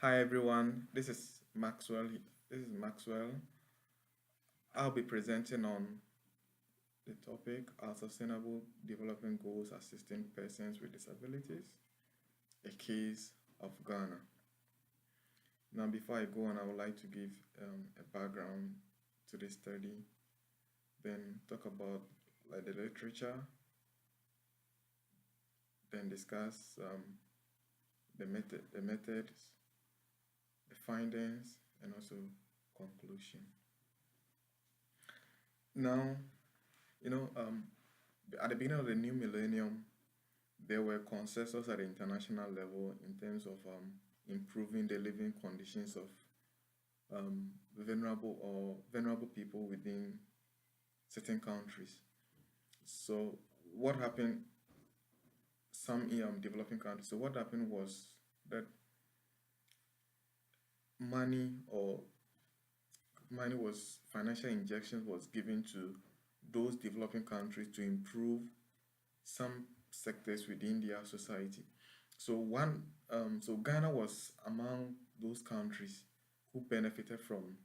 Hi everyone, this is Maxwell. I'll be presenting on the topic our sustainable development goals assisting persons with disabilities, a case of Ghana. Now, before I go on, I would like to give a background to the study, then talk about the literature, then discuss the methods, the findings, and also conclusion. Now, you know, at the beginning of the new millennium, there were consensus at the international level in terms of improving the living conditions of vulnerable people within certain countries. So what happened? Some developing countries. So what happened was that money or financial injections was given to those developing countries to improve some sectors within their society. So Ghana was among those countries who benefited from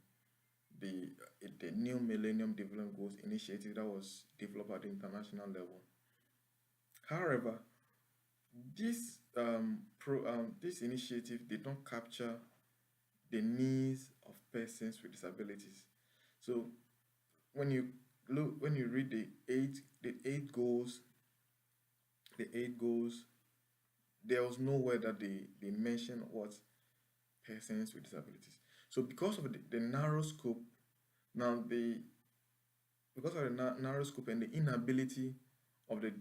the the new Millennium Development Goals initiative that was developed at the international level. However, this initiative did not capture the needs of persons with disabilities. So when you read the eight goals, the eight goals, there was nowhere that they mention what persons with disabilities. So because of the narrow scope, now the because of the narrow scope and the inability of the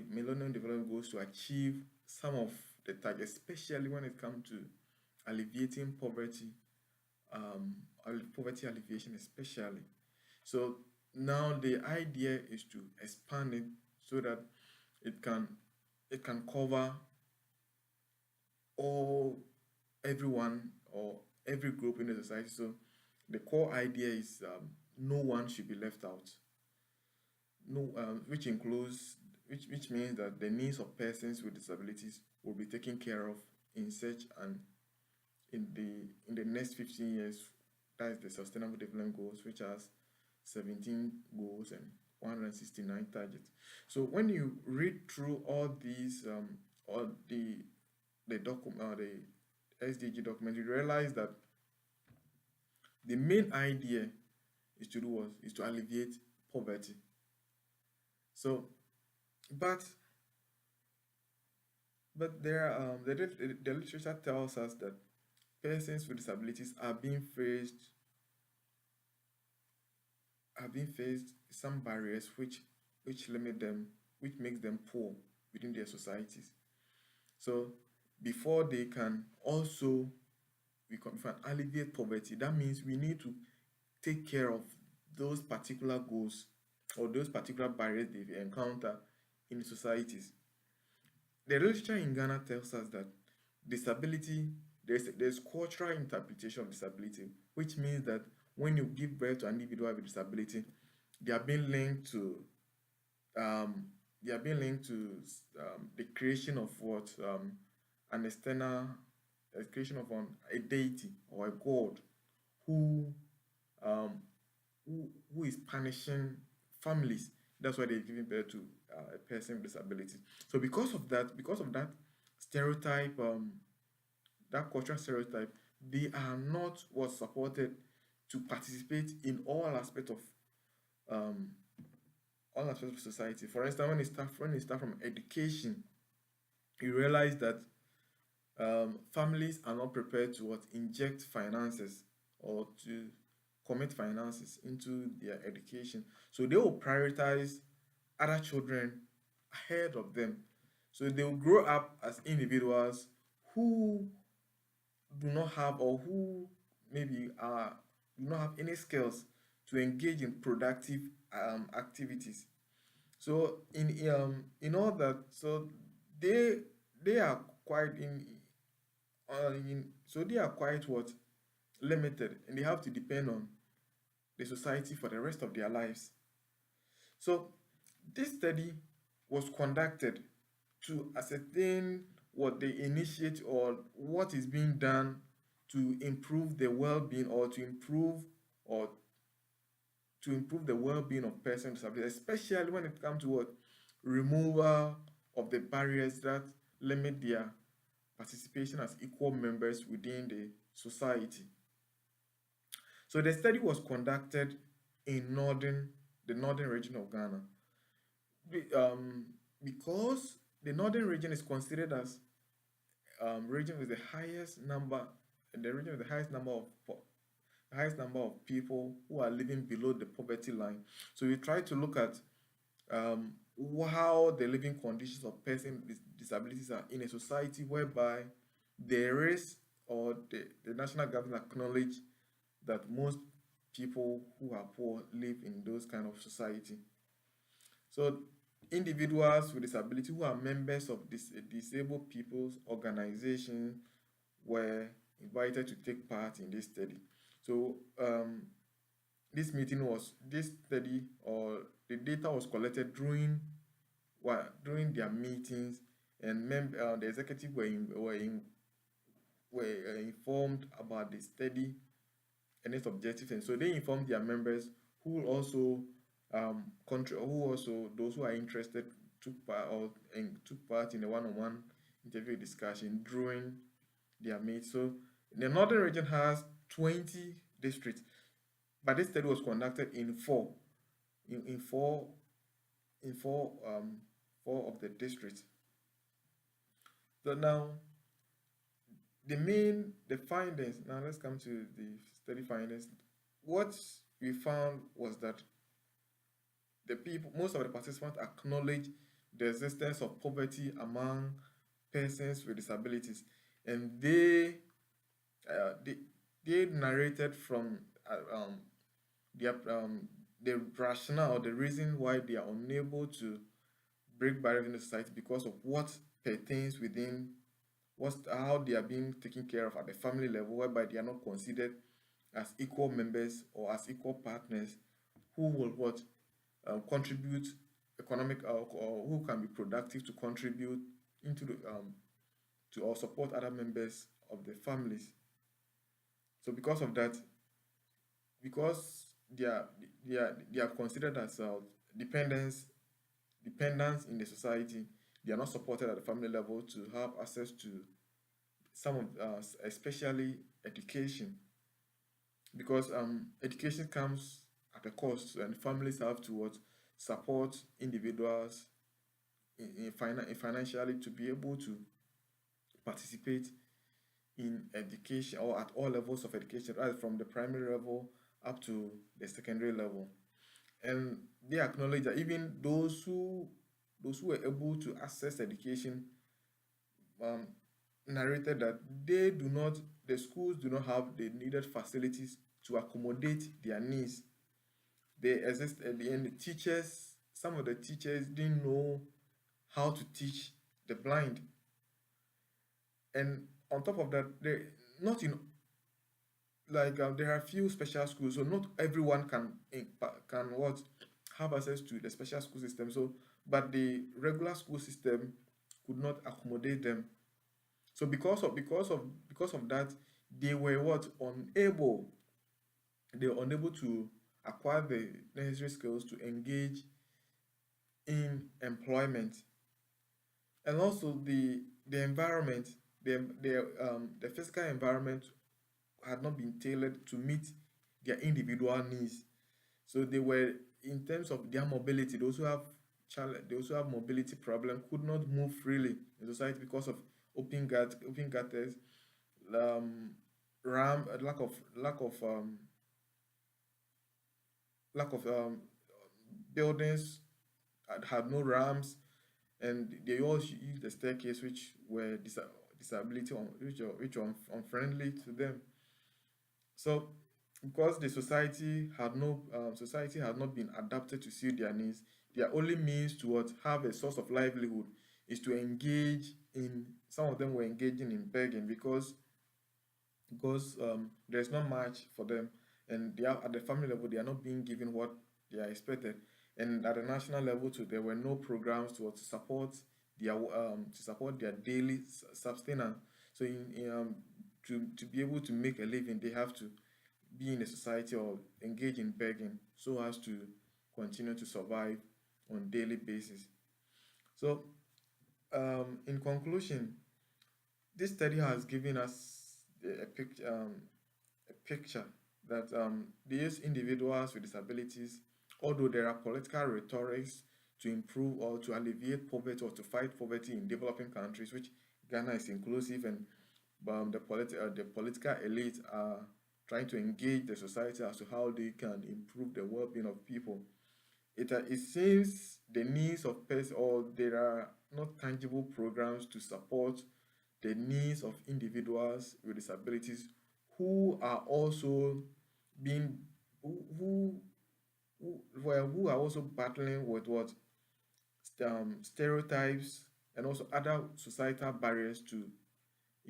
Millennium Development Goals to achieve some of the targets, especially when it comes to alleviating poverty, poverty alleviation especially. So now the idea is to expand it so that it can it can cover all everyone or every group in the society. So the core idea is no one should be left out. No, which means that the needs of persons with disabilities will be taken care of in such and in the next 15 years. That is the Sustainable Development Goals, which has 17 goals and 169 targets. So when you read through all the document, the SDG document, you realize that the main idea is to do what is to alleviate poverty. So, but the literature tells us that persons with disabilities are being faced some barriers which limit them, which makes them poor within their societies. So before they can also we can alleviate poverty, that means we need to take care of those particular goals or those particular barriers they encounter in societies. The literature in Ghana tells us that disability, there's cultural interpretation of disability, which means that when you give birth to an individual with disability, they are being linked to um, the creation of what an external creation of a deity or a god who um, who is punishing families. That's why they're giving birth to a person with disability. So because of that stereotype, that cultural stereotype, they are not what's supported to participate in um, all aspects of society. For instance, when you start from education, you realize that families are not prepared to what inject finances or to commit finances into their education. So they will prioritize other children ahead of them. So they will grow up as individuals who do not have or who maybe do not have any skills to engage in productive activities. So in all that, so they they are quite so they are quite what limited, and they have to depend on the society for the rest of their lives. So this study was conducted to ascertain what they initiate or what is being done to improve the well-being or or to improve the well-being of persons with disabilities, especially when it comes to what removal of the barriers that limit their participation as equal members within the society. So the study was conducted in the northern region of Ghana. Because the northern region is considered as region with the highest number, the region with the highest number of people who are living below the poverty line. So we try to look at um, how the living conditions of persons with disabilities are in a society whereby there is, or the national government acknowledge that most people who are poor live in those kind of society. So individuals with disability who are members of this disabled people's organization were invited to take part in this study. So this study or the data was collected during their meetings, and the executive were informed about the study and its objectives, and so they informed their members who also who also those who are interested took part in the one-on-one interview discussion during their meet. So the northern region has 20 districts, but this study was conducted in in four in four of the districts. So now the findings. Now let's come to the study findings. What we found was that most of the participants acknowledge the existence of poverty among persons with disabilities, and uh, they, they narrated from their the rationale, the reason why they are unable to break barriers in the society because of what pertains within how they are being taken care of at the family level, whereby they are not considered as equal members or as equal partners who will contribute economic or who can be productive to contribute into the to or support other members of the families. So because of that, because they are considered as dependents dependents in the society, they are not supported at the family level to have access to some of especially education, because education comes at a cost, and families have to support individuals in financially to be able to participate in education or at all levels of education, right from the primary level up to the secondary level. And they acknowledge that even those who were able to access education um, narrated that the schools do not have the needed facilities to accommodate their needs. They exist at the end. Some of the teachers didn't know how to teach the blind, and on top of that, they not in there are few special schools, so not everyone can what have access to the special school system. So, but the regular school system could not accommodate them. So because of that, they were they were unable to acquire the necessary skills to engage in employment. And also the environment, the physical environment had not been tailored to meet their individual needs. So they were, in terms of their mobility, they also have mobility problem, could not move freely in society because of open gutters, um, ram lack of buildings had no ramps, and they all use the staircase, which were disability which were unfriendly to them. So because the society had not been adapted to suit their needs, their only means to have a source of livelihood is to engage in. Some of them were engaging in begging because there's not much for them, and they are at the family level, they are not being given what they are expected, and at the national level too, there were no programs to support their daily sustenance. So to be able to make a living, they have to be in a society or engage in begging so as to continue to survive on daily basis. So, in conclusion, this study has given us a picture that these individuals with disabilities, although there are political rhetorics to improve or to alleviate poverty or to fight poverty in developing countries, which Ghana is inclusive, and the political elite are trying to engage the society as to how they can improve the well-being of people. It seems the needs of persons, or there are not tangible programs to support the needs of individuals with disabilities who are also being who who are also battling with what stereotypes and also other societal barriers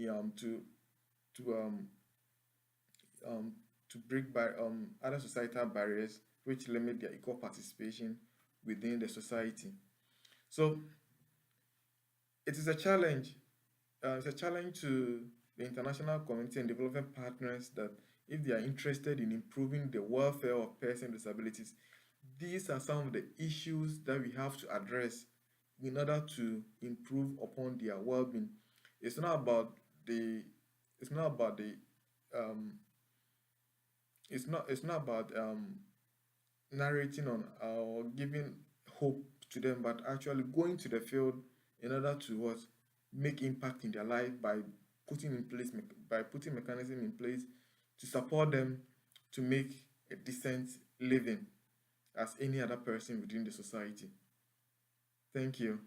um to to um to break by other societal barriers which limit their equal participation within the society. So it is a challenge. It's a challenge to the international community and development partners that if they are interested in improving the welfare of persons with disabilities, these are some of the issues that we have to address in order to improve upon their well-being. It's not about the it's not about the um it's not about narrating on or giving hope to them, but actually going to the field in order to what make impact in their life by putting mechanism in place to support them to make a decent living as any other person within the society. Thank you.